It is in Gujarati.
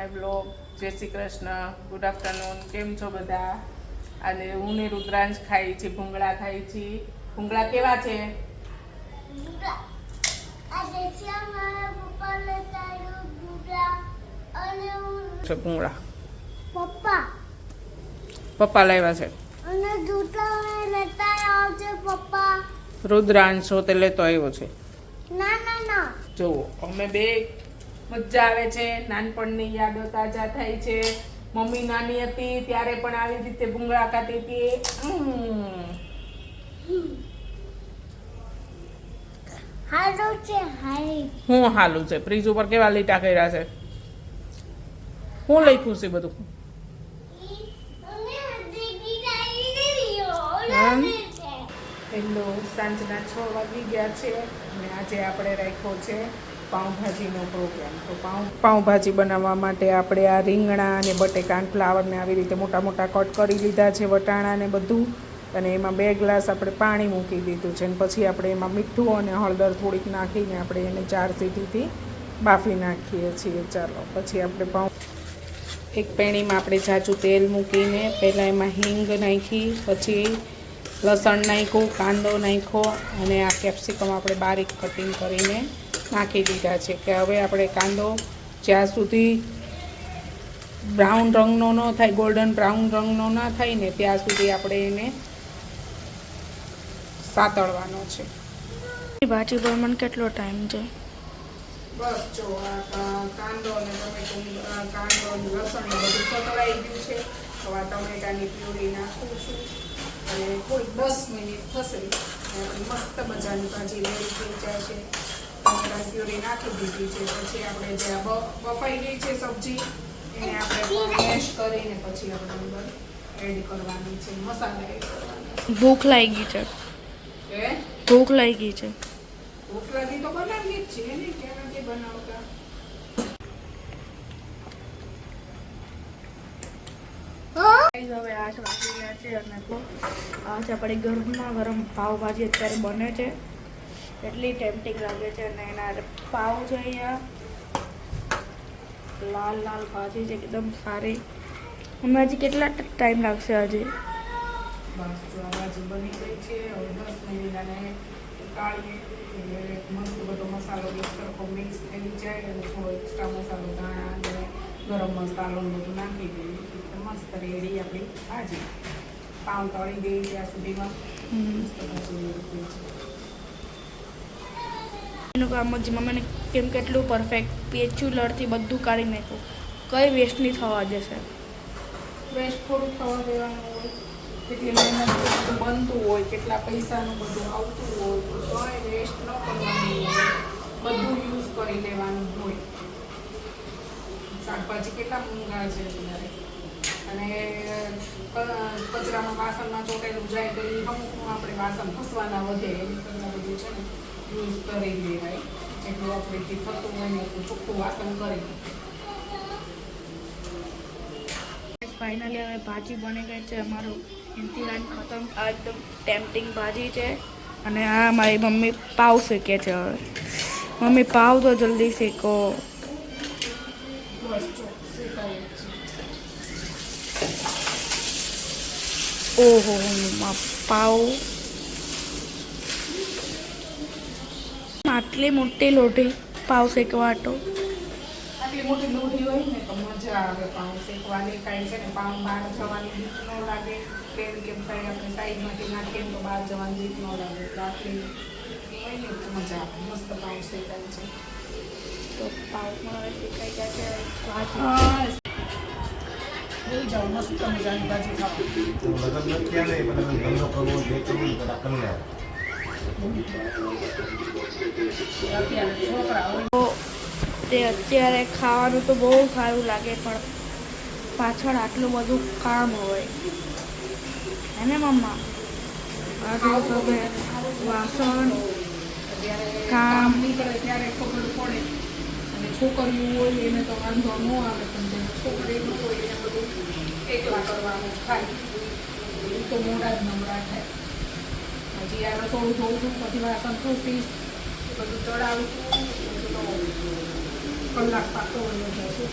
My blog. જય શ્રી કૃષ્ણ, ગુડ આફ્ટરનૂન. કેમ છો બધા? અને હું ને રુદ્રાંશ ખાઈ છે ભૂંગળા ખાઈ છે. ભૂંગળા કેવા છે? ભૂંગળા પપ્પા લાવ્યા છે. રુદ્રાંશ તે લેતો આવ્યો છે. જો અમે બે મજા આવે છે, નાનપણની યાદો તાજા થાય છે. મમ્મી નાની હતી ત્યારે પણ આવી રીતે ભૂંગળા ખાતી હતી. હું હાલું છે ફ્રીજ ઉપર કેવા લીટા કર્યા છે. હું લખ્યું છે બધું. હેલો, સાંજના 6 વાગી ગયા છે અને આજે આપણે રાખ્યો છે પાઉંભાજીનો પ્રોગ્રામ. તો પાઉંભાજી બનાવવા માટે આપણે આ રીંગણા અને બટેકાન ફ્લાવરને આવી રીતે મોટા મોટા કટ કરી લીધા છે, વટાણા ને બધું. અને એમાં 2 ગ્લાસ આપણે પાણી મૂકી દીધું છે અને પછી આપણે એમાં મીઠું અને હળદર થોડીક નાખીને આપણે એને 4 સીટીથી બાફી નાખીએ છીએ. ચાલો પછી આપણે એક પેણીમાં આપણે જાજુ તેલ મૂકીને પહેલાં એમાં હિંગ નાખી, પછી લસણ નાખ્યું, કાંદો નાખ્યો અને આ કેપ્સિકમ આપણે બારીક કટિંગ કરીને નાખી દીધા છે. કે હવે આપણે કાંદો જ્યાં સુધી બ્રાઉન રંગનો ન થાય, ગોલ્ડન બ્રાઉન રંગનો ન થાય ને ત્યાં સુધી આપણે એને સાતળવાનો છે. ભાજી બનાવવામાં કેટલો ટાઈમ છે? બસ જો આ કાંદો અને ટમેટું, કાંદો અને લસણ ને બધું સતળાઈ ગયું છે. હવે આ ટમેટાની પ્યુરી નાખું છું અને થોડીક 10 મિનિટ થશે મસ્ત મજાની ભાજી રેડી થઈ જાય છે. ટમેટાની પ્યુરી નાખી દીધી છે. પછી આપણે જે આ બફાઈ ગઈ છે સબ્જી એને આપણે મેશ કરીને પછી આપણે અંદર એડ કરવાની છે, મસાલા એડ કરવાના. ભૂખ લાગી છે. ભૂખ લાગી છે. ભૂખ લાગી તો બનાવીએ જ છીએ ને, કેમ નથી બનાવતા? હવે 8 વાગી ગયા છે અને આજે આપણે ગરમા ગરમ પાવભાજી અત્યારે બને છે. એટલી ટેમ્પટિંગ લાગે છે અને એના પાવ છે અહીંયા લાલ લાલ ભાજી છે એકદમ સારી. અમે હજી કેટલા ટાઈમ લાગશે આજે? બસ જો આ ભાજી બની ગઈ છે. હવે 10 મિનિટ અને કાઢીએ એટલે મસ્ત બધો મસાલો સરખો મિક્સ થઈ જાય અને થોડો એક્સ્ટ્રા મસાલો, દાણા અને ગરમ મસાલો બધું નાખી દઈએ એટલે મસ્ત રેડી આપણી ભાજી. પાઉં તળી દઈએ ત્યાં સુધીમાં મસ્ત ભાજી રેડી છે. એનું કામ જ મમ્મીને કેમ કેટલું પરફેક્ટ પેચ્યુલરથી બધું કાઢી નાખ્યું. કઈ વેસ્ટ નહીં થવા દેશે. વેસ્ટ થોડું થવા દેવાનું હોય, કેટલી મહેનત બધું બનતું હોય, કેટલા પૈસાનું બધું આવતું હોય, કોઈ વેસ્ટ ન કરવાનું હોય, બધું યુઝ કરી લેવાનું હોય. શાકભાજી કેટલા મોંઘા છે અત્યારે અને કચરામાં વાસણમાં ચોટેલું જાય તો એ અમુક આપણે વાસણ ઘસવાના વધે એની કરતાં બધું છે ને યુઝ કરી લેવાય. જેટલું આપણેથી થતું હોય ને એટલું ચોખ્ખું વાસણ કરી. ફાઇનલી હવે ભાજી બની ગઈ છે. અમારું ઇંતિરાન ખતમ. આ એકદમ ટેમ્પટિંગ ભાજી છે અને આ મારી મમ્મી પાવ શેકે છે. હવે મમ્મી પાવ તો જલ્દી શેકો. બસ જો શેકાય જ છે. ઓહો પાવ આટલી મોટી લોઢી પાવ શેકવાટો. આટલી મોટી લોઢી હોય ને તો મજા આવે પાઉં શેકવાની. કાંઈ છે ને પાઉં બહાર જવાની બીક ન લાગે. કેમ કાંઈ આપણે સાઈડમાંથી નાખીએ તો બહાર જવાની બીક ન લાગે. એટલે આટલી હોય ને તો મજા આવે. મસ્ત પાઉં શેકાય છે. તો પાવમાં હવે શેકાઈ ગયા છે. લઈ જાઓ મસ્ત મજાની ભાજી ખાવા. અત્યારે છોકરા હોય તે અત્યારે ખાવાનું તો બહુ સારું લાગે પણ પાછળ આટલું બધું કામ હોય હે ને મમ્મા? આટલું બધું વાસણ કામ નીકળે ત્યારે ખબર પડે. અને છોકરીઓ હોય એને તો વાંધો ન આવે, પણ છોકરી ન હોય એને બધું એકલા કરવાનું થાય એ તો મોડા જ નમરા થાય. હજી આ રસોડું જોઉં છું, પછી વાસણ ખોસીશ, બધું ચડાવું છું, કલાક પાકો હોય જશે.